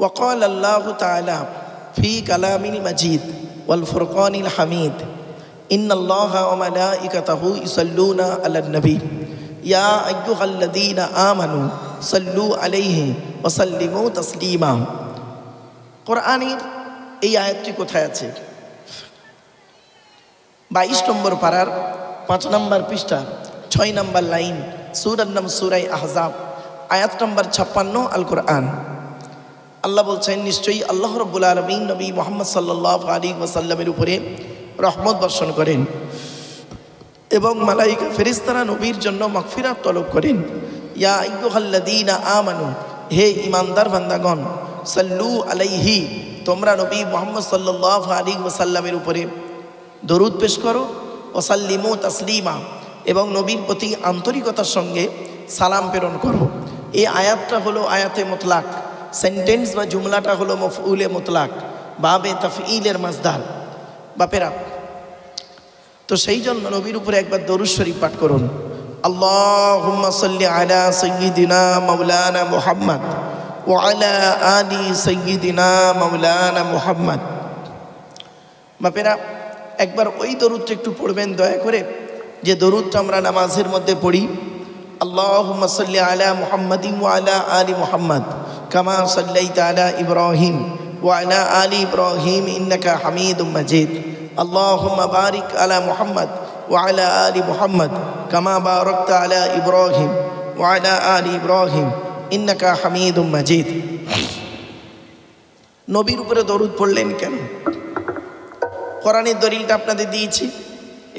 وقال الله تعالى في كلام المجيد والفرقان الحميد إن الله وملائكته يصلون على النبي يا أيها الذين آمنوا صلوا عليه وسلموا تسليما কোরআনের এই আয়াতটি কোথায় আছে? 22 নম্বর পারার 5 নম্বর পৃষ্ঠা 6 নম্বর লাইন, সূরার নাম সূরা আহজাব, আয়াত নম্বর 56 আল কোরআন। আল্লাহ বলছেন, নিশ্চয়ই আল্লাহ রাব্বুল আলামিন নবী মুহাম্মদ সাল্লাল্লাহু আলাইহি ওয়াসাল্লামের উপরে রহমত বর্ষণ করেন এবং মালাইকা ফেরেশতারা নবীর জন্য মাগফিরাত তলব করেন। ইয়া আইয়ুহাল্লাযীনা আমানু, হে ঈমানদার বান্দাগণ, সাল্লু আলাইহি, তোমরা নবী মুহাম্মদ সাল্লাল্লাহু আলাইহি ওয়াসাল্লামের উপরে দরুদ পেশ করো, ওয়াসাল্লিমু তাসলিমা, এবং নবীর প্রতি আন্তরিকতার সঙ্গে সালাম প্রেরণ করো। এই আয়াতটা হলো আয়াতে মুতলাক, সেন্টেন্স বা জুমলাটা হলো মফউলে মুতলাক, বাবে তাফঈলের মাসদার। বাপেরা, তো সেই জন্য নবীর উপরে একবার দরুদ শরীফ পাঠ করুন। আল্লাহুম্মা সাল্লি আলা সাইয়্যিদিনা মাওলানা মুহাম্মদ ওয়া আলা আলি সাইয়্যিদিনা মাওলানা মুহাম্মদ। বাপেরা, একবার ওই দরুদটা একটু পড়বেন দয়া করে, যে দরুদটা আমরা নামাজের মধ্যে পড়ি। আল্লাহুম্মা সাল্লি আলা মুহাম্মাদিন ওয়া আলা আলি মুহাম্মদ কামা সাল্লাইতা আলা ইব্রাহিম ওয়া আলা আলি ইব্রাহিম ইন্নাকা হামিদুম মাজিদ। আল্লাহুম্মা বারিক আলা মুহাম্মদ ওয়া আলা আলি মুহাম্মদ কামা বারাকতা আলা ইব্রাহিম ওয়া আলা আলি ইব্রাহিম ইন্নাকা হামিদুম মাজিদ। নবীর উপরে দরুদ পড়লেন কেন? কোরআনের দলিলটা আপনাদের দিয়েছি,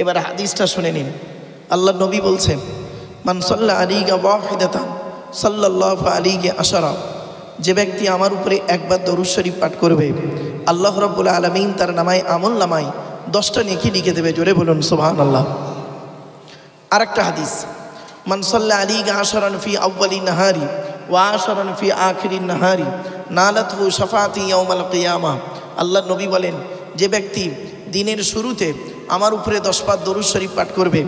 এবার হাদিসটা শুনে নিন। আল্লাহ নবী বলছেন, মান সাল্লা আলাইকা ওয়াহিদাতান সাল্লাল্লাহু আলাইহি আশারা, যে ব্যক্তি আমার উপরে একবার দরুদ শরীফ পাঠ করবে, আল্লাহ রাব্বুল আলামিন তার নামায় আমল নামায় 10টা নেকি লিখে দেবে। জোরে বলুন সুবহানাল্লাহ। আরেকটা হাদিস, মান সাল্লা আলাইকা আশারান ফি আউয়ালি নাহারি ওয়া আশারান ফি আখিরি নাহারি নালাতহু শাফাআতি ইয়াউমাল কিয়ামাহ। আল্লাহ নবী বলেন, যে ব্যক্তি দিনের শুরুতে আমার উপরে 10 বার দরুদ শরীফ পাঠ করবে,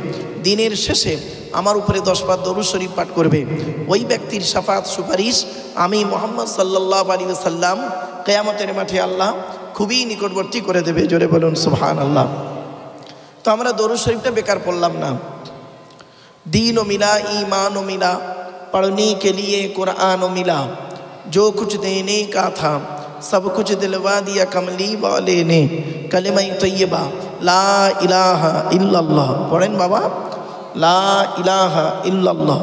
দিনের শেষে আমার উপরে 10 বার দরুদ শরীফ পাঠ করবে, ওই ব্যক্তির শাফাত সুপারিশ আমি মুহাম্মদ সাল্লাল্লাহু আলাইহি ওয়াসাল্লাম কিয়ামতের মাঠে আল্লাহ খুবই নিকটবর্তী করে দেবে। জোরে বলুন সুবহানাল্লাহ। তো আমরা দরুদ শরীফটা বেকার পড়লাম না। दीन मिला ईमान मिला पढ़ने के लिए कुरान मिला, जो कुछ देने का था सब कुछ दिलवा दिया कमली वाले ने, कलिमा तय्यबा ला इलाहा इल्लल्लाह। पढ़ें बाबा, ला इलाहा इल्लल्लाह,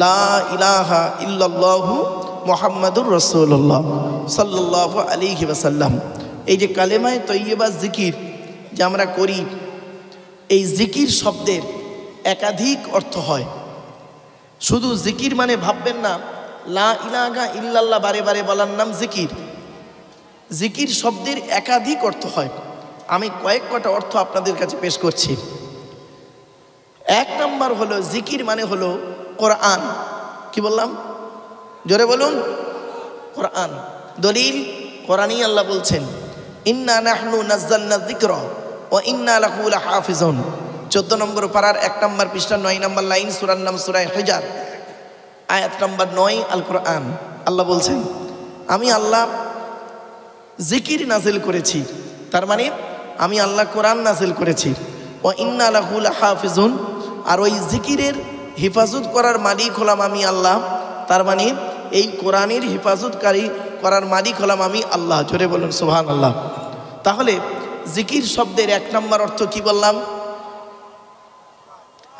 ला इलाहा इल्लल्लाह मुहम्मदुर रसूलुल्लाह সাল্লাল্লাহু আলাইহি ওয়াসাল্লাম। এই যে কালেমায়ে তয়্যিবা জিকির যে আমরা করি, এই জিকির শব্দের একাধিক অর্থ হয়। শুধু জিকির মানে ভাববেন না লা ইলাহা ইল্লাল্লাহ বারে বারে বলার নাম জিকির। জিকির শব্দের একাধিক অর্থ হয়। আমি কয়েকটা অর্থ আপনাদের কাছে পেশ করছি। এক নম্বর হলো, জিকির মানে হলো কোরআন। কি বললাম? জোরে বলুন, কোরআন। দলিল কোরআনই আল্লাহ বলছেন, ইন্না নাহনু নাযালনা যিকরা ওয়া ইন্না লাহু লাহাফিজুন। 14 নম্বর পারার 1 নম্বর পৃষ্ঠা 9 নম্বর লাইন, সূরার নাম সূরা হিজর, আয়াত নম্বর 9 আল কোরআন। আল্লাহ বলছেন, আমি আল্লাহ জিকির নাজিল করেছি, তার মানে আমি আল্লাহ কোরআন নাজিল করেছি। ওয়া ইন্না লাহু লাহাফিজুন, আর ওই জিকিরের হেফাজত করার মালিক হলাম আমি আল্লাহ, তার মানে এই কোরআনের হেফাজতকারী করার মালিক হলাম আমি আল্লাহ। জোরে বলুন সুবহানাল্লাহ। তাহলে জিকির শব্দের 1 নম্বর অর্থ কি বললাম?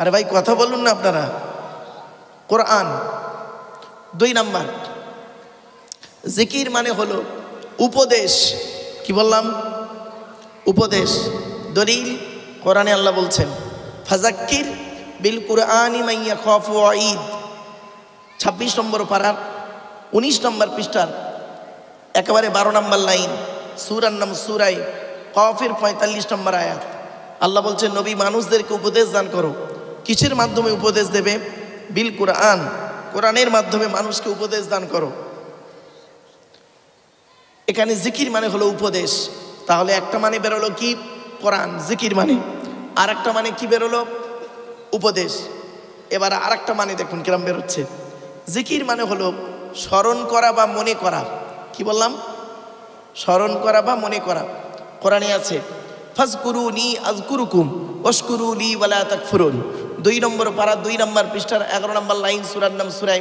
আরে ভাই কথা বলুন না আপনারা, কোরআন। 2 নম্বর, জিকির মানে হলো উপদেশ। কি বললাম? উপদেশ। দলিল কোরআনে আল্লাহ বলছেন, ফাযাক্কির বিল কুরআনি মান ইয়াখাফু ওয়াঈদ। 26 নম্বর পারার 19 নম্বর পৃষ্ঠার একেবারে 12 নম্বর লাইন, সূরার নাম সূরা কাফের 45 নম্বর আয়াত। আল্লাহ বলছেন, নবী মানুষদেরকে উপদেশ দান করো। কিসের মাধ্যমে উপদেশ দেবে? বিল কুরআন, কোরআনের মাধ্যমে মানুষকে উপদেশ দান করো। এখানে জিকির মানে হলো উপদেশ। তাহলে একটা মানে বেরোলো কি? কোরআন জিকির মানে, আর একটা মানে কি বেরোলো? উপদেশ। এবার আর একটা মানে দেখুন কিরম বেরোচ্ছে। জিকির মানে হলো স্মরণ করা বা মনে করা। কি বললাম? স্মরণ করা বা মনে করা। কোরআনে আছে ফাজকুরুনি আযকুরুকুম ওয়াশকুরুলি ওয়ালা তাকফুরুন। 2 নম্বর পারা 2 নম্বর পৃষ্ঠার 11 নম্বর লাইন, সূরার নাম সূরা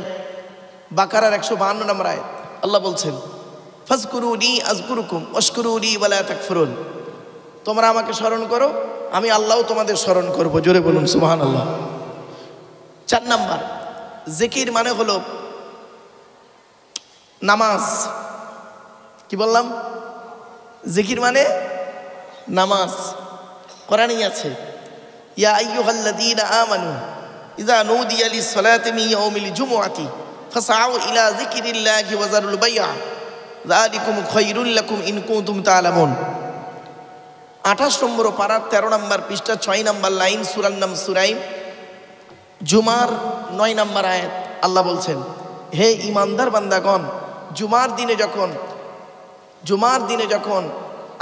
বাকারার 152 নম্বর আয়াত। আল্লাহ বলছেন ফাজকুরুনি আযকুরুকুম ওয়াশকুরুলি ওয়ালা তাকফুরুন। তোমরা আমাকে স্মরণ করো, আমি আল্লাহও তোমাদের স্মরণ করব। জোরে বলুন সুবহানাল্লাহ। 4 নম্বর জিকির মানে হলো নামাজ। কি বললাম? জিকির মানে নামাজ। কোরআনে আছে ইয়া আইয়ুহাল্লাযীনা আমানু ইযা নুদিয়া লিস-সালাতি মিন ইয়াউমিল জুমুআতি ফাসআউ ইলা যিকরিল্লাহি ওয়া যারুল বাই'a যালিকুম খায়রুল লাকুম ইন কুনতুম তা'লামুন। 28 নম্বর পারা 13 নম্বর পৃষ্ঠা 6 নম্বর লাইন, সূরার নাম সূরা জুমার 9 নম্বর আয়াত। আল্লাহ বলছেন হে ঈমানদার বান্দাগণ, জুমার দিনে যখন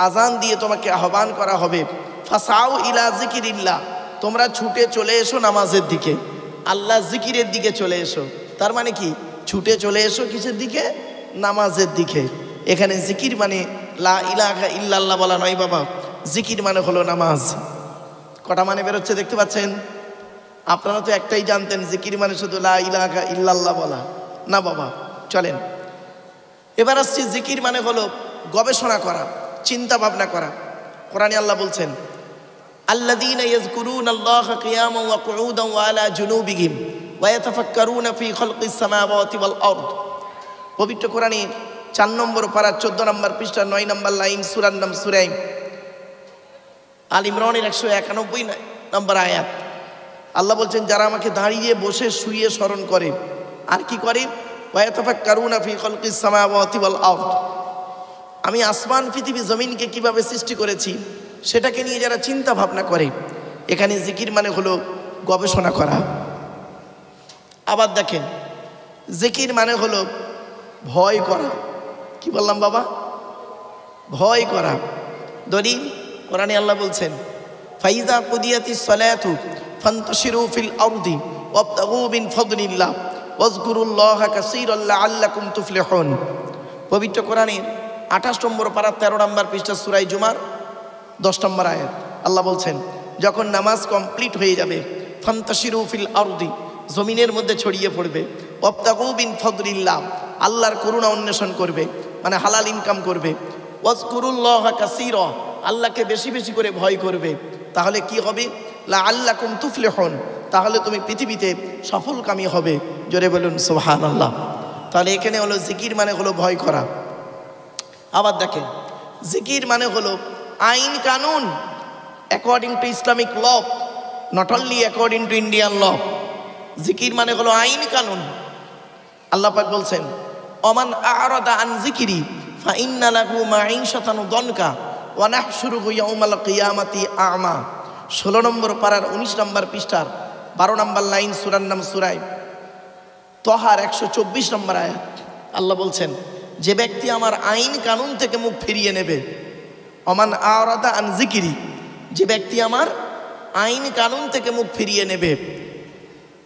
আজান দিয়ে তোমাকে আহ্বান করা হবে, ফাসাউ ইলা যিকিরিল্লাহ, তোমরা ছুটে চলে এসো নামাজের দিকে, আল্লাহ জিকিরের দিকে চলে এসো। তার মানে কি? ছুটে চলে এসো কিসের দিকে? নামাজের দিকে। এখানে জিকির মানে লা ইলাহা ইল্লাল্লাহ বলা নয় বাবা, জিকির মানে হলো নামাজ। কটা মানে বেরোচ্ছে দেখতে পাচ্ছেন? আপনারা তো একটাই জানতেন, জিকির মানে শুধু লা ইলাহা ইল্লাল্লাহ বলা না বাবা। চলেন এবার আসছি, জিকির মানে হলো গবেষণা করা, চিন্তা ভাবনা করা। কোরআনে আল্লাহ বলছেন আল্লাযীনা ইয়াযকুরুনাল্লাহা কিয়ামান ওয়া কুউদান ওয়া আলা জুনুবিহিম ওয়া ইয়াতাফাক্কারুনা ফি খালকিস সামাওয়াতি ওয়াল আরদ। পবিত্র কোরআনে 4 নম্বর পারা 14 নম্বর পৃষ্ঠা 9 নম্বর লাইন, সূরার নাম সূরা আল ইমরানের 191 নম্বর আয়াত। আল্লাহ বলছেন যারা আমাকে দাঁড়িয়ে বসে শুয়ে স্মরণ করে আর কি করে, ওয়া ইয়াতাফাক্কারুনা ফি খালকিস সামাওয়াতি ওয়াল আরদ, আমি আসমান পৃথিবী জমিনকে কিভাবে সৃষ্টি করেছি সেটাকে নিয়ে যারা চিন্তা ভাবনা করে। এখানে জিকির মানে হলো গবেষণা করা। আবার দেখেন জিকির মানে হলো ভয় করা। কি বললাম বাবা? ভয় করা। দলিল কোরআনে আল্লাহ বলছেন ফাইজা কুদিয়াতিস সালাতু ফান্তাশিরু ফিল আরদি ওয়াবতাগু মিন ফাদলিল্লাহ ওয়াজকুরুল্লাহা কাসীরান লাআল্লাকুম তুফলিহুন। পবিত্র কোরআনের 28 নম্বর পারা 13 নম্বর পৃষ্ঠা সূরা জুমার 10 নম্বর আয়াত। আল্লাহ বলছেন যখন নামাজ কমপ্লিট হয়ে যাবে, ফান্তাশিরু ফিল আরদি, জমিনের মধ্যে ছড়িয়ে পড়বে, ওয়াবতাগু মিন ফাদলিল্লাহ, আল্লাহর করুণা অন্বেষণ করবে, মানে হালাল ইনকাম করবে, ওয়াজকুরুল্লাহা কাসীরা, আল্লাহকে বেশি বেশি করে ভয় করবে। তাহলে কি হবে? লাআল্লাকুম তুফলিহুন, তাহলে তুমি পৃথিবীতে সফলকামী হবে। জোরে বলুন সুবহানাল্লাহ। তাহলে এখানে হলো জিকির মানে হলো ভয় করা। আবার দেখেন জিকির মানে হলো আইন কানুন according to Islamic law, not only according to Indian law. জিকির মানে হলো আইন কানুন। আল্লাহ পাক বলছেন ওমান আ'রাদা আন যিকরি ফাইন্না লাহু মাঈশাতান দনকা ওয়া নাহশুরুহু ইয়াওমাল কিয়ামাতি আ'মা। 16 নম্বর পারার 19 নম্বর পৃষ্ঠার 12 নম্বর লাইন, সূরার নাম সূরা তহার 124 নম্বর আয়াত। আল্লাহ বলছেন যে ব্যক্তি আমার আইন কানুন থেকে মুখ ফিরিয়ে নেবে, ওমান আ'রাদা আন যিকরি, যে ব্যক্তি আমার আইন কানুন থেকে মুখ ফিরিয়ে নেবে,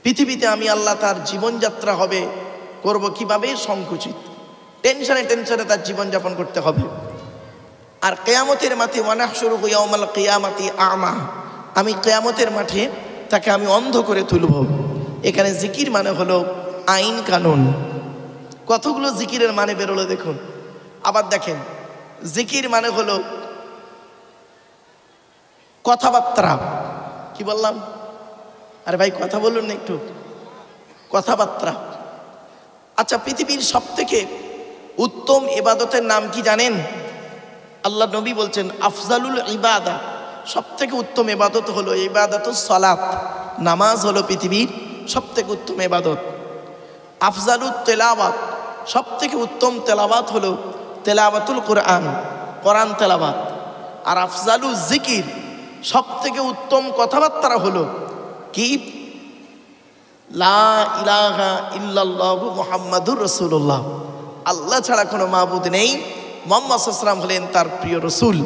পৃথিবীতে আমি আল্লাহ তার জীবনযাত্রা হবে করব কিভাবে? সংকুচিত, টেনশনে তার জীবনযাপন করতে হবে। আর কিয়ামতের মাঠে ওয়া নাহশুরুহু ইয়াওমাল কিয়ামাতি আ'মা, আমি কিয়ামতের মাঠে তাকে আমি অন্ধ করে তুলব। এখানে জিকির মানে হলো আইন কানুন। কতগুলো জিকিরের মানে বেরোলো দেখুন। আবার দেখেন জিকির মানে হলো কথাবার্তা। কি বললাম? আরে ভাই কথা বলুন না একটু। কথাবার্তা। আচ্ছা, পৃথিবীর সবথেকে উত্তম ইবাদতের নাম কি জানেন? আল্লাহ নবী বলছেন আফজালুল ইবাদা, সবথেকে উত্তম ইবাদত হলো ইবাদাতুস সালাত, নামাজ হলো পৃথিবীর সবথেকে উত্তম ইবাদত। আফজালুত তেলাওয়াত, সবথেকে উত্তম তেলাওয়াত হলো তেলাওয়াতুল কোরআন, কোরআন তেলাওয়াত। আর আফজালু জিকির, সবথেকে উত্তম কথাবার্তা হলো কি? লা ইলাহা ইল্লাল্লাহু মুহাম্মাদুর রাসূলুল্লাহ, আল্লাহ ছাড়া কোনো মাবুদ নেই, মুহাম্মদ সাল্লাল্লাহু আলাইহি ওয়াসাল্লাম হলেন তার প্রিয় রসুল।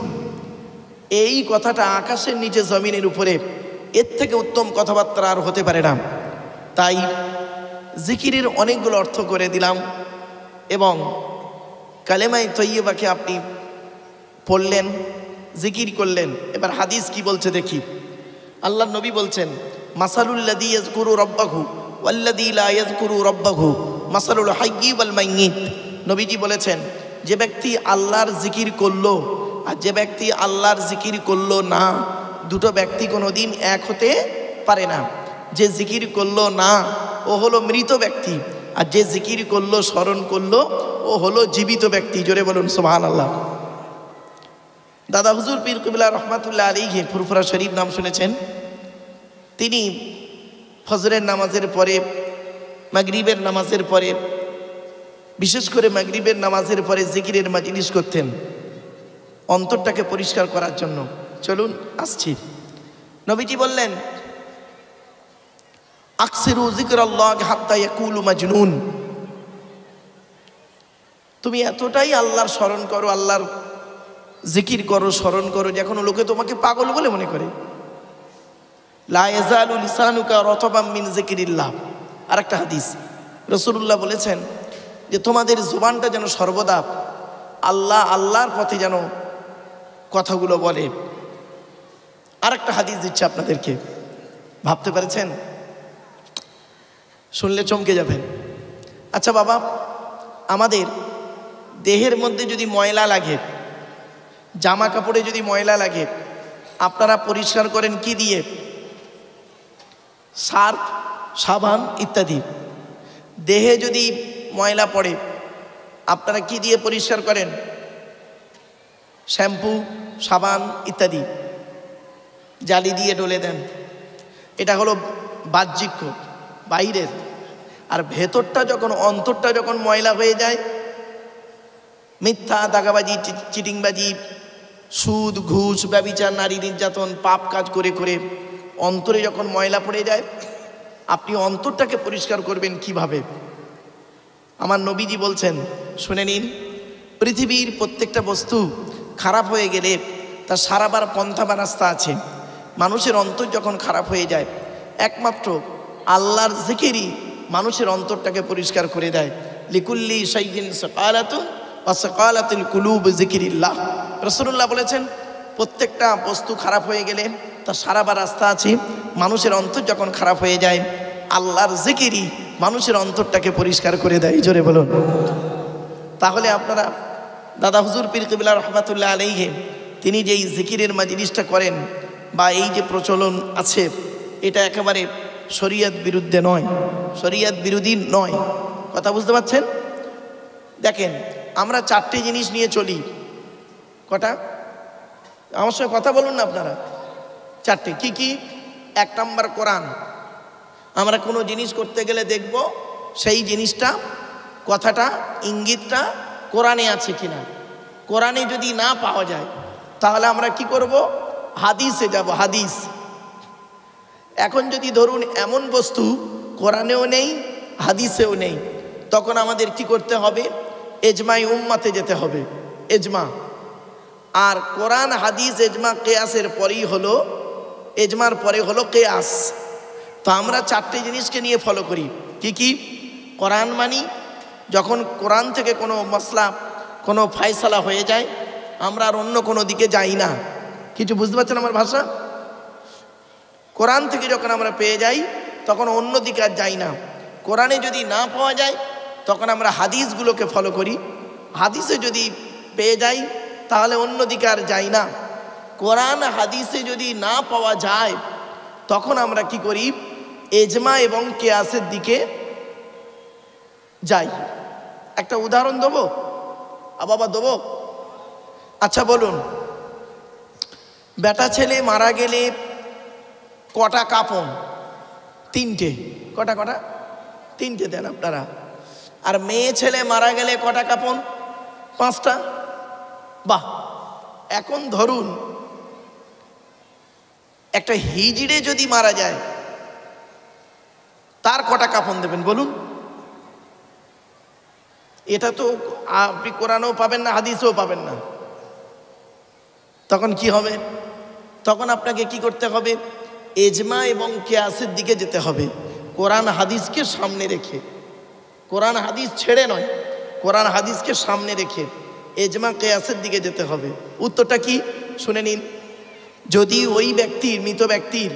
এই কথাটা আকাশের নিচে জমিনের উপরে এর থেকে উত্তম কথাবার্তা আর হতে পারে না। তাই জিকিরের অনেকগুলো অর্থ করে দিলাম এবং কালেমায়ে তৈয়বাকে আপনি পড়লেন, জিকির করলেন। এবার হাদিস কি বলছে দেখি। আল্লাহ নবী বলছেন, মাসালুল্লাযী ইয়াযকুরু রাব্বাহু ওয়াল্লাযী লা ইয়াযকুরু রাব্বাহু মাসালুল হাইয়্যি ওয়াল মাইয়্যিত। নবীজি বলেছেন, যে ব্যক্তি আল্লাহর জিকির করলো আর যে ব্যক্তি আল্লাহর জিকির করলো না, দুটো ব্যক্তি কোনোদিন এক হতে পারে না। যে জিকির করলো না ও হলো মৃত ব্যক্তি, আর যে জিকির করলো, স্মরণ করলো, ও হলো জীবিত ব্যক্তি। জোরে বলুন সুবহানাল্লাহ। দাদা হুজুর পীর কিবলা রহমাতুল্লাহ আলাইহি, ফুরফুরা শরীফ নাম শুনেছেন, তিনি ফজরের নামাজের পরে, মাগরিবের নামাজের পরে, বিশেষ করে মাগরিবের নামাজের পরে জিকিরের মাজলিস করতেন অন্তরটাকে পরিষ্কার করার জন্য। চলুন আসছি। নবীজি বললেন, আকসিরু যিকরাল্লাহ হাত্তা ইয়াকুলু মাজনুন। তুমি এতটাই আল্লাহর স্মরণ করো, আল্লাহর জিকির করো, স্মরণ করো, যখন লোকে তোমাকে পাগল বলে মনে করে। লা ইয়াজালু লিসানুকা রাতাবাম মিন যিকরিল্লাহ। আরেকটা হাদিস রাসূলুল্লাহ বলেছেন যে তোমাদের জবানটা যেন সর্বদা আল্লাহর পথে যেন কথাগুলো বলে। আরেকটা হাদিস দিচ্ছে আপনাদেরকে, ভাবতে পেরেছেন? শুনলে চমকে যাবেন। আচ্ছা বাবা, আমাদের দেহের মধ্যে যদি ময়লা লাগে, জামা কাপড়ে যদি ময়লা লাগে, আপনারা পরিষ্কার করেন কি দিয়ে? সার্ফ, সাবান ইত্যাদি। দেহে যদি ময়লা পড়ে আপনারা কি দিয়ে পরিষ্কার করেন? শ্যাম্পু, সাবান ইত্যাদি জালি দিয়ে ডলে দেন। এটা হলো বাহ্যিক, বাইরের। আর ভেতরটা যখন, অন্তরটা যখন ময়লা হয়ে যায়, মিথ্যা, দাগাবাজি, চিটিংবাজি, সুদ, ঘুষ, ব্যভিচার, নারী নির্যাতন, পাপ কাজ করে করে অন্তরে যখন ময়লা পড়ে যায়, আপনি অন্তরটাকে পরিষ্কার করবেন কিভাবে? আমার নবীজি বলছেন, শুনে নিন। পৃথিবীর প্রত্যেকটা বস্তু খারাপ হয়ে গেলে তার সারাবার পন্থা বা রাস্তা আছে। মানুষের অন্তর যখন খারাপ হয়ে যায়, একমাত্র আল্লাহর জিকিরই মানুষের অন্তরটাকে পরিষ্কার করে দেয়। লিকুল্লি শাইইন সাকালাতুন ওয়া সাকালাতুল কুলুব যিকরিল্লাহ। রাসূলুল্লাহ বলেছেন, প্রত্যেকটা বস্তু খারাপ হয়ে গেলে তার সারাবার রাস্তা আছে। মানুষের অন্তর যখন খারাপ হয়ে যায়, আল্লাহর জিকিরই মানুষের অন্তরটাকে পরিষ্কার করে দেয়। জোরে বলুন। তাহলে আপনারা দাদা হুজুর পীর কিবলা রহমাতুল্লাহ আলাইহি, তিনি যেই জিকিরের মাজলিসটা করেন বা এই যে প্রচলন আছে, এটা একেবারে শরীয়ত বিরুদ্ধে নয়, শরীয়ত বিরোধী নয়। কথা বুঝতে পারছেন? দেখেন, আমরা চারটে জিনিস নিয়ে চলি। কটা? আমার সঙ্গে কথা বলুন না আপনারা। চারটে। কি কি? 1 নম্বর কোরআন। আমরা কোনো জিনিস করতে গেলে দেখব সেই জিনিসটা, কথাটা, ইঙ্গিতটা কোরআনে আছে কিনা। কোরআনে যদি না পাওয়া যায় তাহলে আমরা কি করব? হাদিসে যাব। হাদিস। এখন যদি ধরুন এমন বস্তু কোরআনেও নেই, হাদিসেও নেই, তখন আমাদের কি করতে হবে? এজমাই উম্মাতে যেতে হবে। এজমা। আর কোরআন, হাদিস, এজমা, কেয়াসের পরেই হলো, এজমার পরে হলো কেয়াস। তো আমরা চারটে জিনিসকে নিয়ে ফলো করি। কি কি? কোরআন মানি। যখন কোরআন থেকে কোনো মসলা, কোনো ফায়সালা হয়ে যায়, আমরা আর অন্য কোনো দিকে যাই না। কিছু বুঝতে পারছেন আমার ভাষা? কোরআন থেকে যখন আমরা পেয়ে যাই তখন অন্য দিকে আর যাই না। কোরআনে যদি না পাওয়া যায় তখন আমরা হাদিসগুলোকে ফলো করি। হাদিসে যদি পেয়ে যাই তাহলে অন্য দিকে আর যাই না। কোরআন হাদিসে যদি না পাওয়া যায় তখন আমরা কি করি? এজমা এবং কিয়াসের দিকে যাই। একটা উদাহরণ দেবো? বাবা দেবো? আচ্ছা বলুন, বেটা ছেলে মারা গেলে কটা কাফন? 3টে। কটা? 3টে দেন আপনারা। আর মেয়ে ছেলে মারা গেলে কটা কাফন? 5টা। বাহ। এখন ধরুন একটা হিজড়ে যদি মারা যায় তার কটা কাফন দেবেন বলুন? এটা তো আপনি কোরআনেও পাবেন না, হাদিসেও পাবেন না। তখন কি হবে? তখন আপনাকে কি করতে হবে? এজমা এবং কিয়াসের দিকে যেতে হবে। কোরআন হাদিসকে সামনে রেখে, কোরআন হাদিস ছেড়ে নয়, কোরআন হাদিসকে সামনে রেখে এজমা কিয়াসের দিকে যেতে হবে। উত্তরটা কি শুনে নিন। যদি ওই ব্যক্তির, মৃত ব্যক্তির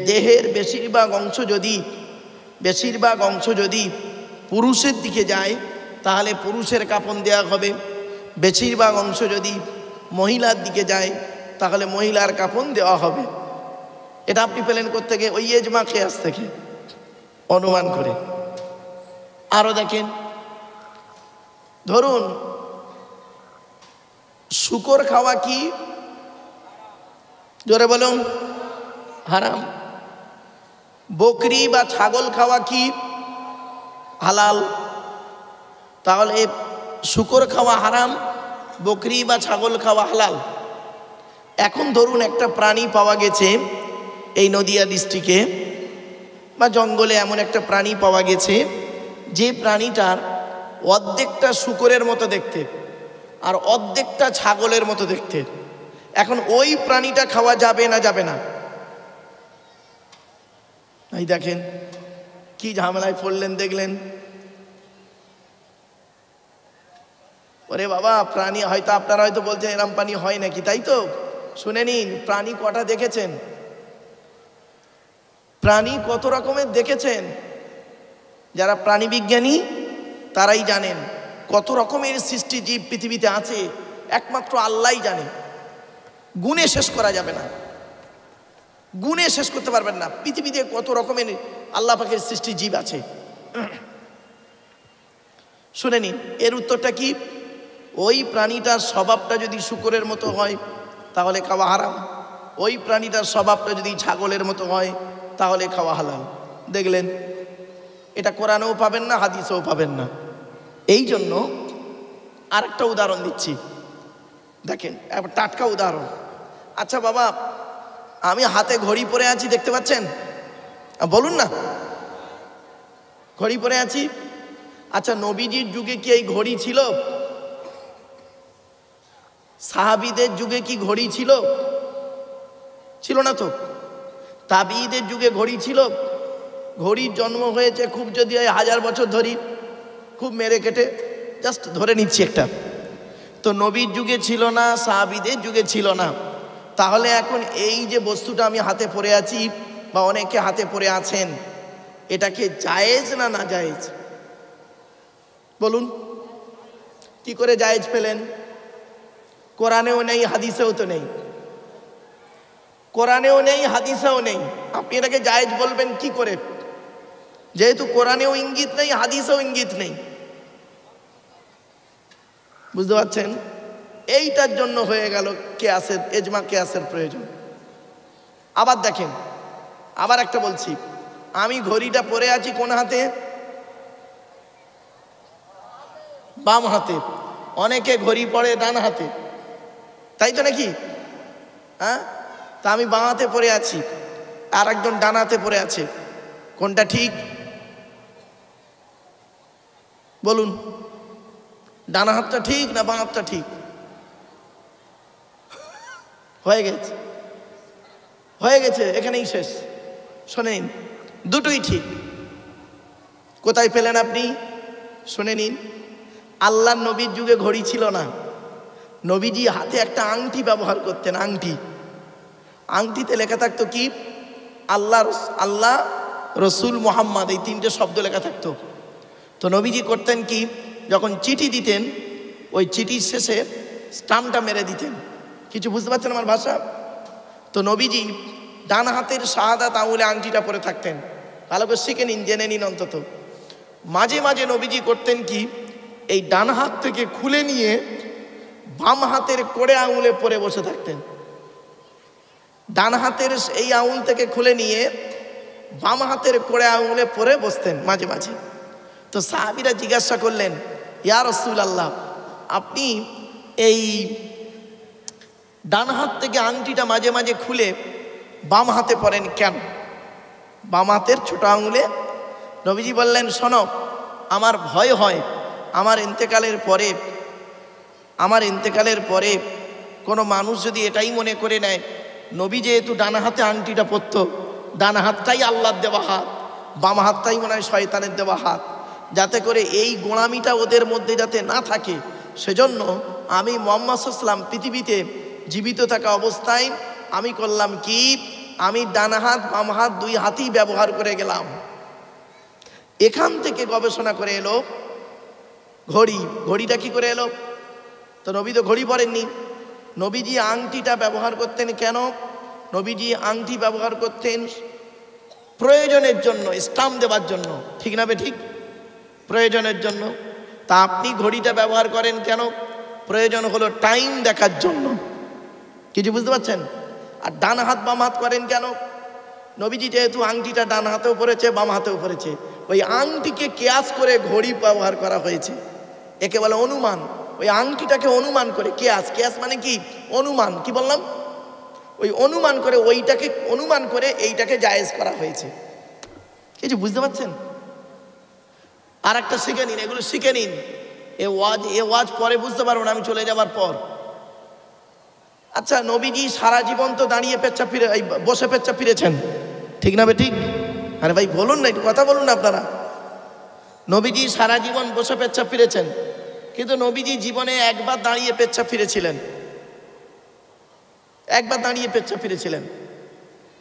দেহের বেশিরভাগ অংশ যদি পুরুষের দিকে যায় তাহলে পুরুষের কাফন দেওয়া হবে, বেশিরভাগ অংশ যদি মহিলার দিকে যায় তাহলে মহিলার কাফন দেওয়া হবে। এটা আপনি পেলেন কোত্থেকে? ওই এজমা কিয়াস থেকে অনুমান করে। আরো দেখেন, ধরুন শূকর খাওয়া কি? জোরে বলুন। হারাম। বকরি বা ছাগল খাওয়া কি? হালাল। তাহলে শূকর খাওয়া হারাম, বকরি বা ছাগল খাওয়া হালাল। এখন ধরুন একটা প্রাণী পাওয়া গেছে এই নদিয়া ডিস্ট্রিক্টে বা জঙ্গলে, এমন একটা প্রাণী পাওয়া গেছে যে প্রাণীটার অর্ধেকটা শূকরের মতো দেখতে আর অর্ধেকটা ছাগলের মতো দেখতে। এখন ওই প্রাণীটা খাওয়া যাবে না যাবে না? এই দেখেন কি ঝামেলায় পড়লেন দেখলেন। ওরে বাবা, প্রাণী হয়তো আপনারা হয়তো বলছেন এরম প্রাণী হয় নাকি, তাই তো? শুনে নিন, প্রাণী কটা দেখেছেন? প্রাণী কত রকমের দেখেছেন? যারা প্রাণী বিজ্ঞানী তারাই জানেন কত রকমের সৃষ্টি জীব পৃথিবীতে আছে, একমাত্র আল্লাহই জানে। গুণে শেষ করা যাবে না, গুণে শেষ করতে পারবেন না পৃথিবীতে কত রকমের আল্লাহ পাকের সৃষ্টি জীব আছে। শুনে নিন, এর উত্তরটা কি? ওই প্রাণীটার স্বভাবটা যদি শূকরের মতো হয় তাহলে খাওয়া হারাম, ওই প্রাণীটার স্বভাবটা যদি ছাগলের মতো হয় তাহলে খাওয়া হালাল। দেখলেন, এটা কোরআনেও পাবেন না, হাদিসেও পাবেন না। এই জন্য আরেকটা উদাহরণ দিচ্ছি, দেখেন টাটকা উদাহরণ। আচ্ছা বাবা, আমি হাতে ঘড়ি পরে আছি, দেখতে পাচ্ছেন? বলুন না, ঘড়ি পরে আছি। আচ্ছা, নবীজির যুগে কি এই ঘড়ি ছিল? সাহাবীদের যুগে কি ঘড়ি ছিল? ছিল না তো। তাবিঈদের যুগে ঘড়ি ছিল? ঘড়ির জন্ম হয়েছে খুব যদি 1000 বছর ধরি, খুব মেরে কেটে জাস্ট ধরে নিচ্ছি একটা, তো নবীর যুগে ছিল না, সাহাবীদের যুগে ছিল না। তাহলে এখন এই যে বস্তুটা আমি হাতে পরে আছি বা অনেকে হাতে পরে আছেন, এটাকে জায়েজ না না জায়েজ? বলুন, কি করে জায়েজ পেলেন? কোরআনেও নেই, হাদিসেও তো নেই। কোরআনেও নেই, হাদিসেও নেই, আপনি এটাকে জায়েজ বলবেন কি করে? যেহেতু কোরআনেও ইঙ্গিত নেই, হাদিসেও ইঙ্গিত নেই। বুঝতে পারছেন? এইটার জন্য হয়ে গেল কিয়াসের, এজমা কিয়াসের প্রয়োজন। আবার দেখেন, আবার একটা বলছি, আমি ঘড়িটা পরে আছি কোন হাতে? বাম হাতে। অনেকে ঘড়ি পরে ডান হাতে, তাই তো নাকি? হ্যাঁ, তা আমি বাম হাতে পরে আছি, আর একজন ডান হাতে পরে আছে, কোনটা ঠিক? বলুন, ডান হাতটা ঠিক না বাম হাতটা ঠিক? হয়ে গেছে, হয়ে গেছে, এখানেই শেষ। শোনেন, দুটোই ঠিক। কোথায় পেলেন আপনি? শুনে নিন, আল্লাহর নবীর যুগে ঘড়ি ছিল না। নবীজি হাতে একটা আংটি ব্যবহার করতেন, আংটি। আংটিতে লেখা থাকতো কি? আল্লাহ, রসুল, মোহাম্মদ, এই 3টে শব্দ লেখা থাকতো। তো নবীজি করতেন কি? যখন চিঠি দিতেন, ওই চিঠির শেষে স্টাম্পটা মেরে দিতেন। কিছু বুঝতে পারছেন আমার ভাষা? তো নবীজি ডান হাতের শাহাদাত আঙুলে আংটিটা পরে থাকতেন। ভালো করে শিখে নিন, জেনে নিন অন্তত। মাঝে মাঝে নবীজি করতেন কি? এই ডান হাত থেকে খুলে নিয়ে বাম হাতের কোড়ে আঙুলে পরে বসে থাকতেন। ডান হাতের এই আঙুল থেকে খুলে নিয়ে বাম হাতের কোড়ে আঙুলে পরে বসতেন মাঝে মাঝে। তো সাহাবীরা জিজ্ঞাসা করলেন, ইয়া রাসূলুল্লাহ, আপনি এই ডান হাত থেকে আংটিটা মাঝে মাঝে খুলে বাম হাতে পরেন কেন? বাম হাতের ছোট আঙুলে। নবীজি বললেন, শোনো, আমার ভয় হয় আমার ইন্তেকালের পরে কোনো মানুষ যদি এটাই মনে করে নেয় নবী যেহেতু ডান হাতে আংটিটা পরত, ডান হাতটাই আল্লাহর দেওয়া হাত, বাম হাতটাই মনে হয় শয়তানের দেওয়া হাত, যাতে করে এই গোঁড়ামিটা ওদের মধ্যে যাতে না থাকে, সেজন্য আমি মুহাম্মদ সাল্লাল্লাহু আলাইহি ওয়াসাল্লাম পৃথিবীতে জীবিত থাকা অবস্থায় আমি করলাম কি, আমি ডান হাত বাম হাত দুই হাতই ব্যবহার করে গেলাম। এখান থেকে গবেষণা করে এলো ঘড়ি। ঘড়িটা কি করে এলো? তো নবী তো ঘড়ি পরেননি। নবীজি আংটিটা ব্যবহার করতেন কেন? নবীজি আংটি ব্যবহার করতেন প্রয়োজনের জন্য, স্টাম্প দেওয়ার জন্য, ঠিক না বে ঠিক? প্রয়োজনের জন্য। তা আপনি ঘড়িটা ব্যবহার করেন কেন? প্রয়োজন হলো টাইম দেখার জন্য। কিছু বুঝতে পারছেন? আর ডান হাত বাম হাত করেন কেন? নবীজি যেহেতু আংটিটা ডান হাতেও পড়েছে বাম হাতেও পড়েছে, ওই আংটিকে কেয়াস করে ঘড়ি ব্যবহার করা হয়েছে। একে বলে অনুমান। ওই আংটিটাকে অনুমান করে, কেয়াস, কেয়াস মানে কি? অনুমান। কি বললাম? ওই অনুমান করে, ওইটাকে অনুমান করে এইটাকে জায়েজ করা হয়েছে। কিছু বুঝতে পারছেন? আর একটা শিখে নিন, এগুলো শিখে নিন। এ ওয়াজ পরে বুঝতে পারবো না, আমি চলে যাবার পর। আচ্ছা, নবীজি সারা জীবন তো দাঁড়িয়ে পেচ্ছাপ ফিরে, বসে পেচ্ছাপ ফিরেছেন, ঠিক না বে ঠিক? আরে ভাই বলুন না, একটু কথা বলুন না আপনারা। নবীজি সারা জীবন বসে পেচ্ছাপ ফিরেছেন, কিন্তু নবীজি জীবনে একবার দাঁড়িয়ে পেচ্ছাপ ফিরেছিলেন, একবার দাঁড়িয়ে পেচ্ছাপ ফিরেছিলেন।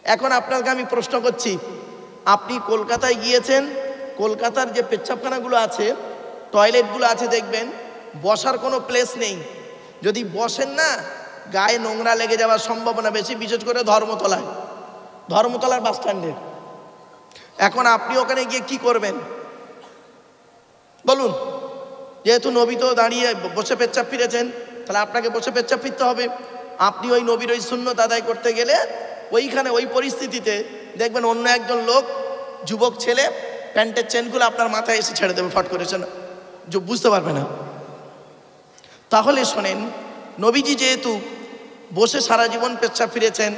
এখন আপনাকে আমি প্রশ্ন করছি, আপনি কলকাতায় গিয়েছেন, কলকাতার যে পেচ্ছাপখানাগুলো আছে, টয়লেটগুলো আছে, দেখবেন বসার কোনো প্লেস নেই। যদি বসেন না, গায়ে নোংরা লেগে যাওয়ার সম্ভাবনা বেশি, বিশেষ করে ধর্মতলায়, ধর্মতলার বাস স্ট্যান্ডে। এখন আপনি ওখানে গিয়ে কি করবেন বলুন? যেহেতু নবী তো দাঁড়িয়ে বসে পেচ্ছাপ ফিরেছেন, তাহলে আপনাকে বসে পেচ্ছাপ ফিরতে হবে। আপনি ওই নবীর ওই সুন্নত আদায় করতে গেলে ওইখানে ওই পরিস্থিতিতে দেখবেন অন্য একজন লোক, যুবক ছেলে, প্যান্টের চেনগুলো আপনার মাথায় এসে ছেড়ে দেবে ফট করেছে, বুঝতে পারবে না। তাহলে শোনেন, নবীজি যেহেতু বসে সারা জীবন পেচ্ছাপ ফিরেছেন,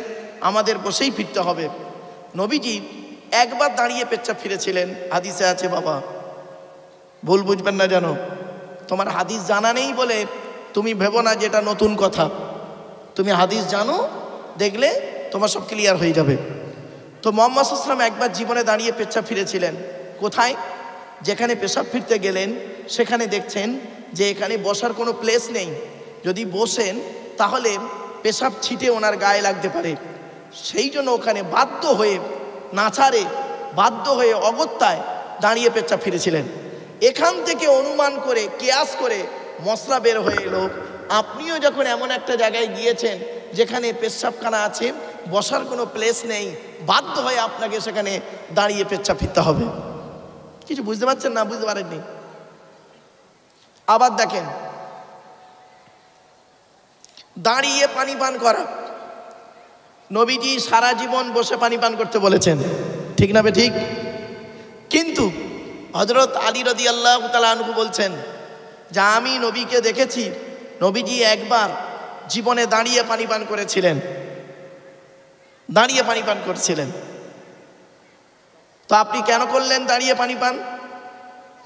আমাদের বসেই ফিরতে হবে। নবীজি একবার দাঁড়িয়ে পেচ্ছাপ ফিরেছিলেন, হাদিসে আছে। বাবা ভুল বুঝবেন না যেন। তোমার হাদিস জানা নেই বলে তুমি ভেবো না যে এটা নতুন কথা। তুমি হাদিস জানো, দেখলে তোমার সব ক্লিয়ার হয়ে যাবে। তো মুহাম্মদ সাল্লাল্লাহু আলাইহি ওয়াসাল্লাম একবার জীবনে দাঁড়িয়ে পেচ্ছাপ ফিরেছিলেন। কোথায়? যেখানে পেশাব ফিরতে গেলেন সেখানে দেখছেন যে এখানে বসার কোনো প্লেস নেই। যদি বসেন তাহলে পেশাব ছিটে ওনার গায়ে লাগতে পারে। সেই জন্য ওখানে বাধ্য হয়ে, নাচারে বাধ্য হয়ে, অগত্যায় দাঁড়িয়ে পেচ্ছাপ ফিরেছিলেন। এখান থেকে অনুমান করে, কেয়াস করে মশলা বের হয়ে এলো, আপনিও যখন এমন একটা জায়গায় গিয়েছেন যেখানে পেচ্ছাপখানা আছে, বসার কোনো প্লেস নেই, বাধ্য হয়ে আপনাকে সেখানে দাঁড়িয়ে পেচ্ছাপ ফিরতে হবে। কিছু বুঝতে পারছেন না? বুঝতে পারেননি? আবার দেখেন, দাঁড়িয়ে পানি পান করা। নবীজি সারা জীবন বসে পানি পান করতে বলেছেন, ঠিক না বে ঠিক? কিন্তু হযরত আলী রাদিয়াল্লাহু তাআলা আনহু বলছেন যে আমি নবীকে দেখেছি, নবীজি একবার জীবনে দাঁড়িয়ে পানি পান করেছিলেন, দাঁড়িয়ে পানি পান করছিলেন। তো আপনি কেন করলেন দাঁড়িয়ে পানি পান?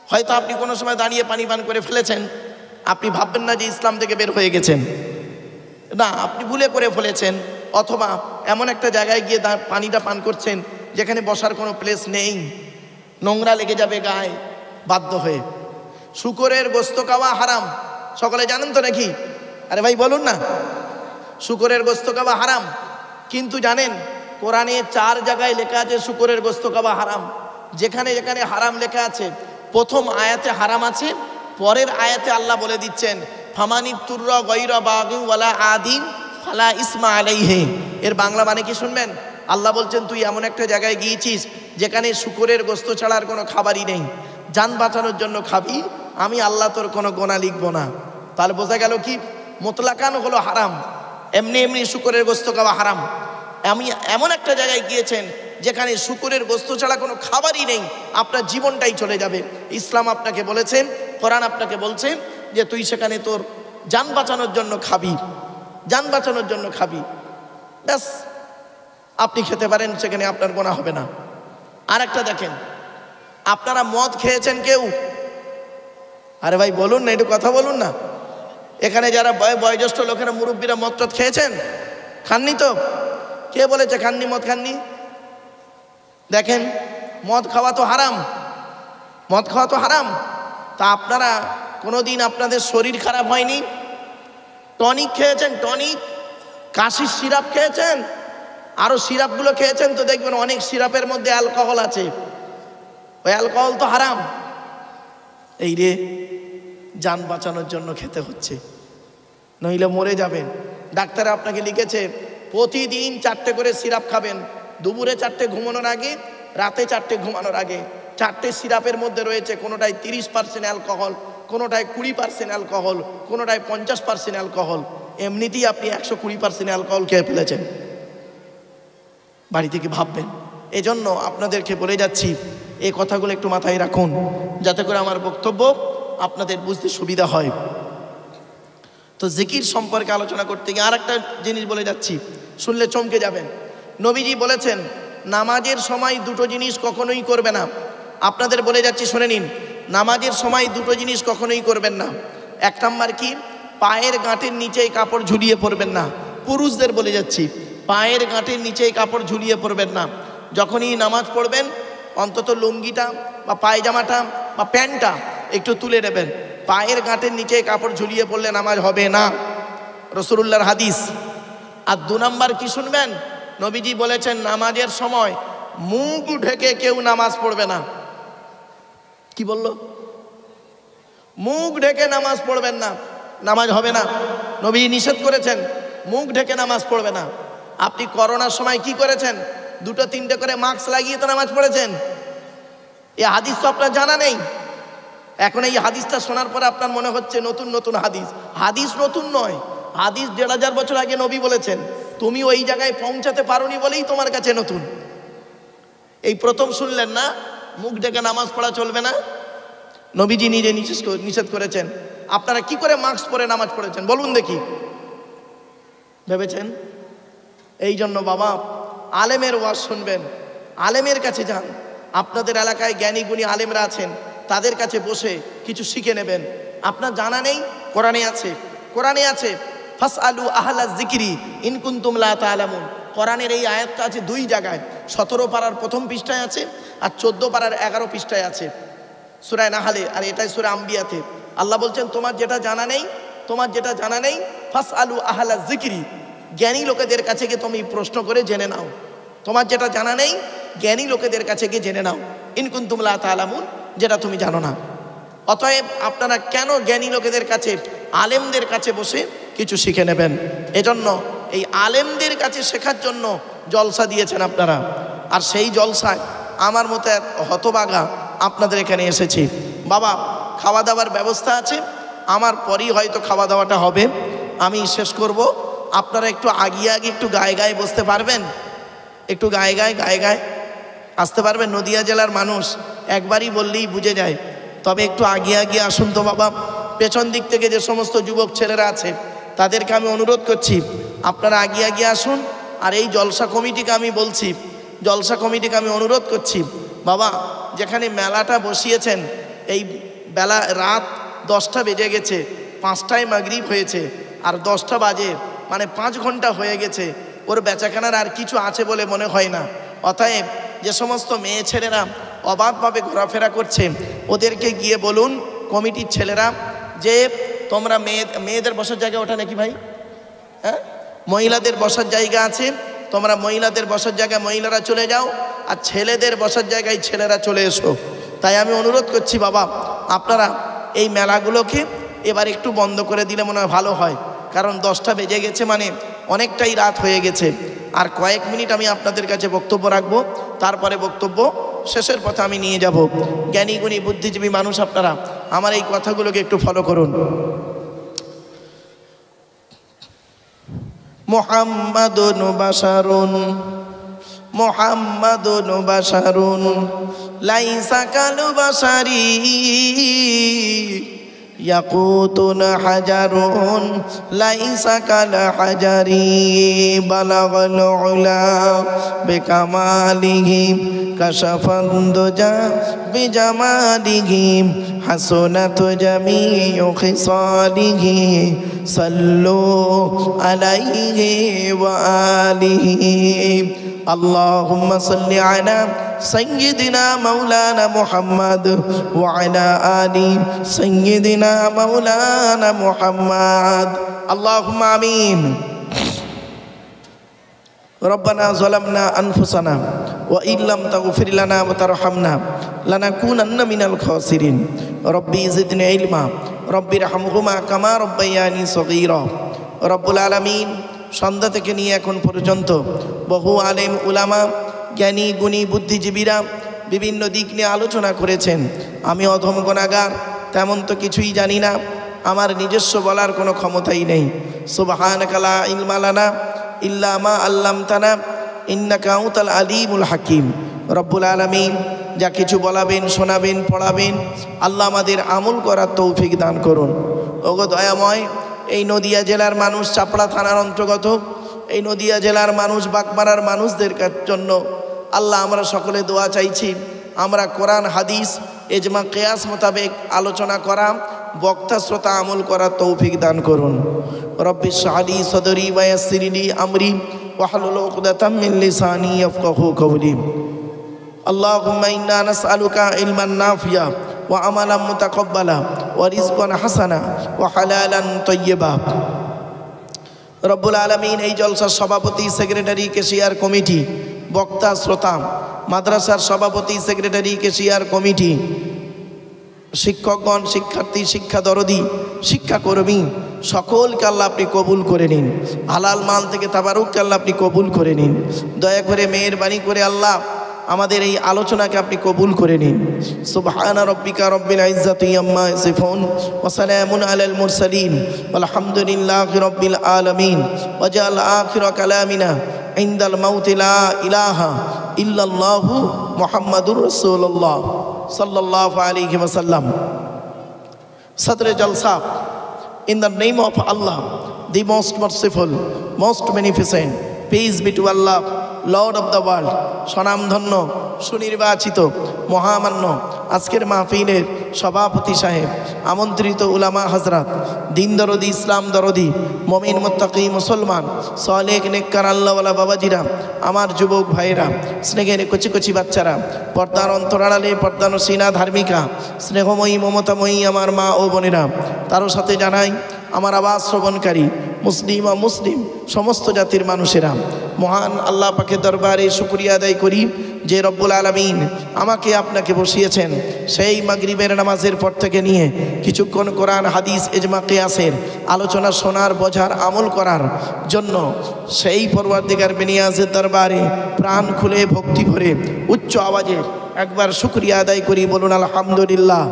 হয়তো আপনি কোনো সময় দাঁড়িয়ে পানি পান করে ফেলেছেন, আপনি ভাববেন না যে ইসলাম থেকে বের হয়ে গেছেন, না, আপনি ভুলে করে ফেলেছেন। অথবা এমন একটা জায়গায় গিয়ে পানিটা পান করছেন যেখানে বসার কোনো প্লেস নেই, নোংরা লেগে যাবে গায়ে, বাধ্য হয়ে। শূকরের গোশত খাওয়া হারাম, সকলে জানেন তো নাকি? আরে ভাই বলুন না, শূকরের গোশত খাওয়া হারাম। কিন্তু জানেন কোরআনে 4 জায়গায় লেখা আছে শূকরের গোশত খাওয়া হারাম। যেখানে যেখানে হারাম লেখা আছে, প্রথম আয়াতে হারাম আছে, পরের আয়াতে আল্লাহ বলে দিচ্ছেন ফামানিতুররা গায়রা বাগিন ওয়ালা আদিন ফালা ইসমা আলাইহি। এর বাংলা মানে কি শুনবেন? আল্লাহ বলছেন তুই এমন একটা জায়গায় গিয়েছিস যেখানে শূকরের গোশত ছাড়ার কোনো খাবারই নেই, জান বাঁচানোর জন্য খাবি, আমি আল্লাহ তোর কোনো গোনা লিখব না। তাহলে বোঝা গেল কি, মুতলাকান হলো হারাম, এমনি এমনি শূকরের গোশত খাওয়া হারাম। আমি এমন একটা জায়গায় গিয়েছেন যেখানে শূকরের গোশত ছাড়া কোনো খাবারই নেই, আপনার জীবনটাই চলে যাবে। ইসলাম আপনাকে বলেছেন, কোরআন আপনাকে বলছে যে তুই সেখানে তোর জান বাঁচানোর জন্য খাবি, জান বাঁচানোর জন্য খাবি, ব্যাস আপনি খেতে পারেন, সেখানে আপনার গোনা হবে না। আর একটা দেখেন, আপনারা মদ খেয়েছেন কেউ? আরে ভাই বলুন না, একটু কথা বলুন না। এখানে যারা বয়োজ্যেষ্ঠ লোকেরা, মুরব্বীরা মদ টদ খেয়েছেন? খাননি তো? কে বলেছে খাননি? মদ খাননি? দেখেন, মদ খাওয়া তো হারাম, মদ খাওয়া তো হারাম। তা আপনারা কোনোদিন আপনাদের শরীর খারাপ হয়নি? টনিক খেয়েছেন? টনিক, কাশির সিরাপ খেয়েছেন? আরও সিরাপগুলো খেয়েছেন তো দেখবেন অনেক সিরাপের মধ্যে অ্যালকোহল আছে। ওই অ্যালকোহল তো হারাম। এই রে, যান বাঁচানোর জন্য খেতে হচ্ছে, নইলে মরে যাবেন। ডাক্তার আপনাকে লিখেছে প্রতিদিন 4টে করে সিরাপ খাবেন, দুপুরে 4টে ঘুমানোর আগে, রাতে 4টে ঘুমানোর আগে। 4টে সিরাপের মধ্যে রয়েছে কোনোটায় 30% অ্যালকোহল, কোনোটায় 20% অ্যালকোহল, কোনোটায় 50% অ্যালকোহল। এমনিতেই আপনি 120% অ্যালকোহল খেয়ে ফেলেছেন, বাড়ি থেকে ভাববেন। এজন্য আপনাদেরকে বলে যাচ্ছি, এই কথাগুলো একটু মাথায় রাখুন, যাতে করে আমার বক্তব্য আপনাদের বুঝতে সুবিধা হয়। তো জিকির সম্পর্কে আলোচনা করতে গিয়ে আর একটা জিনিস বলে যাচ্ছি, শুনলে চমকে যাবেন। নবীজি বলেছেন নামাজের সময় দুটো জিনিস কখনোই করবে না। আপনাদের বলে যাচ্ছি, শুনে নিন। নামাজের সময় দুটো জিনিস কখনোই করবেন না। 1 নাম্বার কি? পায়ের গাঁটের নিচেই কাপড় ঝুলিয়ে পড়বেন না। পুরুষদের বলে যাচ্ছি, পায়ের গাঁটের নিচেই কাপড় ঝুলিয়ে পড়বেন না। যখনই নামাজ পড়বেন অন্তত লুঙ্গিটা বা পায়জামাটা বা প্যান্টটা একটু তুলে নেবেন। পায়ের গাঁটের নিচে কাপড় ঝুলিয়ে পড়লে নামাজ হবে না, রাসূলুল্লাহর হাদিস। আর 2 নাম্বার কি শুনবেন? নবীজি বলেছেন নামাজের সময় মুখ ঢেকে কেউ নামাজ পড়বে না। কি বললো? মুখ ঢেকে নামাজ পড়বেন না, নামাজ হবে না। নবী নিষেধ করেছেন মুখ ঢেকে নামাজ পড়বে না। আপনি করোনার সময় কি করেছেন? 2-3টে করে মাস্ক লাগিয়ে তো নামাজ পড়েছেন। এই হাদিস তো আপনার জানা নেই। এখন এই হাদিসটা শোনার পরে আপনার মনে হচ্ছে নতুন নতুন হাদিস। হাদিস নতুন নয়, হাদিস 1500 বছর আগে নবী বলেছেন। তুমি ওই জায়গায় পৌঁছাতে পারোনি বলেই তোমার কাছে নতুন। এই প্রথম শুনলেন না মুখ ঢেকে নামাজ পড়া চলবে না? নবীজি নিজে নিষেধ করেছেন। আপনারা কি করে মাস্ক পরে নামাজ পড়েছেন বলুন দেখি, ভেবেছেন? এই জন্য বাবা, আলেমের ওয়াজ শুনবেন, আলেমের কাছে যান। আপনাদের এলাকায় জ্ঞানী গুণী আলেমরা আছেন, তাদের কাছে বসে কিছু শিখে নেবেন। আপনার জানা নেই? কোরআনে আছে, কোরআনে আছে ফাসআলু আহলা যিকরি ইন কুনতুম লা তা'লামুন। কোরআনের এই আয়াতটা আছে 2 জায়গায়, 17 পারার 1ম পৃষ্ঠায় আছে আর 14 পারার 11 পৃষ্ঠায় আছে, সূরা নাহলে, আর এটাই সূরা আম্বিয়াতে। আল্লাহ বলছেন তোমার যেটা জানা নেই, তোমার যেটা জানা নেই, ফাসআলু আহলা যিকরি, জ্ঞানী লোকেদের কাছে গিয়ে তুমি প্রশ্ন করে জেনে নাও। তোমার যেটা জানা নেই জ্ঞানী লোকেদের কাছে গিয়ে জেনে নাও। ইন কুনতুম লা তা'লামুন, যেটা তুমি জানো না। অতএব আপনারা কেন জ্ঞানী লোকেদের কাছে, আলেমদের কাছে বসে কিছু শিখে নেবেন? এজন্য এই আলেমদের কাছে শেখার জন্য জলসা দিয়েছেন আপনারা। আর সেই জলসায় আমার মতো হতবাগা আপনাদের এখানে এসেছি। বাবা, খাওয়া দাওয়ার ব্যবস্থা আছে, আমার পরেই হয়তো খাওয়া দাওয়াটা হবে, আমি শেষ করব। আপনারা একটু আগিয়ে আগে একটু গায়ে গায়ে বসতে পারবেন? একটু গায়ে গায়ে আসতে পারবেন? নদিয়া জেলার মানুষ একবারই বললেই বুঝে যায়, তবে একটু আগিয়ে আসুন তো বাবা। পেছন দিক থেকে যে সমস্ত যুবক ছেলেরা আছে তাদেরকে আমি অনুরোধ করছি আপনারা আগিয়ে আসুন। আর এই জলসা কমিটিকে আমি বলছি, জলসা কমিটিকে আমি অনুরোধ করছি, বাবা যেখানে মেলাটা বসিয়েছেন এই বেলা রাত 10টা বেজে গেছে, 5টায় মাগরিব হয়েছে, আর 10টা বাজে, মানে 5 ঘন্টা হয়ে গেছে। ওর বেচাকেনার আর কিছু আছে বলে মনে হয় না। অতএব যে সমস্ত মেয়ে ছেলেরা অবাধভাবে ঘোরাফেরা করছে ওদেরকে গিয়ে বলুন, কমিটির ছেলেরা, যে তোমরা মেয়েদের বসার জায়গা ওটা নাকি ভাই, হ্যাঁ মহিলাদের বসার জায়গা আছে, তোমরা মহিলাদের বসার জায়গায় মহিলারা চলে যাও, আর ছেলেদের বসার জায়গায় ছেলেরা চলে এসো। তাই আমি অনুরোধ করছি বাবা, আপনারা এই মেলাগুলোকে এবার একটু বন্ধ করে দিলে মনে হয় ভালো হয়, কারণ 10টা বেজে গেছে, মানে অনেকটাই রাত হয়ে গেছে। আর কয়েক মিনিট আমি আপনাদের কাছে বক্তব্য রাখবো, তারপরে বক্তব্য শেষের পথে আমি নিয়ে যাব। জ্ঞানী গুণী বুদ্ধিজীবী মানুষ আপনারা আমার এই কথাগুলোকে একটু ফলো করুন। মুহাম্মাদুন বাশারুন, মুহাম্মাদুন বাশারুন লাইসা কাল বাশারি ইয়াকুতুন হাজারুন লাইসা কাল হাজারি বালাগাল উলা বিকামালিহি কাশাফান দুজা বিজামালিহি حسنت جميع خصاله صلوا عليه وآله اللهم صل على سيدنا مولانا محمد وعلى آل سيدنا مولانا محمد اللهم آمين ربنا ظلمنا أنفسنا وإن لم تغفر لنا وترحمنا لنكونن من الخاسرين ربي زدني علما ربي ارحمهما كما ربياني صغيرا رب العالمين সন্ধ্যা থেকে নিয়ে এখন পর্যন্ত বহু আলেম উলামা জ্ঞানী গুণী বুদ্ধিজীবীরা বিভিন্ন দিক নিয়ে আলোচনা করেছেন। আমি অধম গুনাহগার, তেমন তো কিছুই জানি না, আমার নিজস্ব বলার কোনো ক্ষমতাই নেই। সুবহানাকা লা ইলমা লানা ইল্লা মা আল্লামতানা ইন্নাকা আনতাল আলিমুল হাকিম। রব্বুল আলামিন যা কিছু বলাবেন, শোনাবেন, পড়াবেন, আল্লাহ আমাদের আমল করার তৌফিক দান করুন। ওগো দয়াময়, এই নদিয়া জেলার মানুষ, চাপড়া থানার অন্তর্গত এই নদিয়া জেলার মানুষ, বাগমারার মানুষদের জন্য আল্লাহ আমরা সকলে দোয়া চাইছি। আমরা কোরআন হাদিস ইজমা কিয়াস মোতাবেক আলোচনা করা, বক্তা শ্রোতা আমল করার তৌফিক দান করুন। রব্বি ইশরাহ লি সাদরি ওয়া ইয়াসসির লি আমরি ওয়াহলুল উকদাতাম মিন লিসানি ইয়াফকাহু কওলি। আল্লাহুম্মা ইন্না নাসআলুকা ইলমান নাফিয়া ওয়া আমালান মুতাকাব্বালা ওয়া রিজকান হাসানা ওয়া হালালান তাইয়্যিবা। রব্বুল আলামিন এই জলসার সভাপতি, সেক্রেটারি, কেশিয়ার কমিটি, বক্তা শ্রোতা, মাদ্রাসার সভাপতি, সেক্রেটারি, কেশিয়ার কমিটি, শিক্ষকগণ, শিক্ষার্থী, শিক্ষা দরদি, শিক্ষাকর্মী সকলকে আল্লাহ আপনি কবুল করে নিন। হালাল মাল থেকে তাবারুককে আল্লাহ আপনি কবুল করে নিন। দয়া করে মেহেরবানি করে আল্লাহ আমাদের এই আলোচনাকে আপনি কবুল করে নিন। সুবহানা রব্বিকা রব্বিল ইজ্জাতি আম্মা ইয়াসিফুন ওয়া সালামুন আলাল মুরসালিন ওয়ালহামদুলিল্লাহি রব্বিল আলামিন। ওয়াজআল আখিরা কালামিনা ইনদাল মাউতি লা ইলাহা ইল্লাল্লাহু মুহাম্মাদুর রাসূলুল্লাহ সাল্লাল্লাহু আলাইহি ওয়াসাল্লাম। Sadr Jalsa, in the name of Allah, the most merciful, most beneficent, peace be to Allah, Lord of the world, স্বনামধন্য, সুনির্বাচিত, মহামান্য আজকের মাহফিলের সভাপতি সাহেব, আমন্ত্রিত উলামা হযরত, দিন দরদি, ইসলাম দরদি, মুমিন মুত্তাকি মুসলমান, সালেহ নেককার আল্লাহওয়ালা বাবাজিরা, আমার যুবক ভাইয়েরা, স্নেহের কচি কচি বাচ্চারা, পর্দার অন্তরাড়ালে পর্দানসীনা ধার্মিকা, স্নেহময়ী মমতাময়ী আমার মা ও বোনেরা, তারও সাথে জানাই আমার আওয়াজ শ্রবণকারী মুসলিম ও মুসলিম সমস্ত জাতির মানুষেরা, মহান আল্লাহ পাকের দরবারে শুকরিয়া আদায় করি যে রব্বুল আলামিন আমাকে আপনাকে বসিয়েছেন সেই মাগরিবের নামাজের পর থেকে নিয়ে কিছুক্ষণ কোরআন হাদিস ইজমা কিয়াসের আলোচনা শোনার, বোঝার, আমল করার জন্য। সেই পরওয়ারদিগার বেনিয়াজের দরবারে প্রাণ খুলে ভক্তি ভরে উচ্চ আওয়াজে একবার শুকরিয়া আদায় করি, বলুন আলহামদুলিল্লাহ।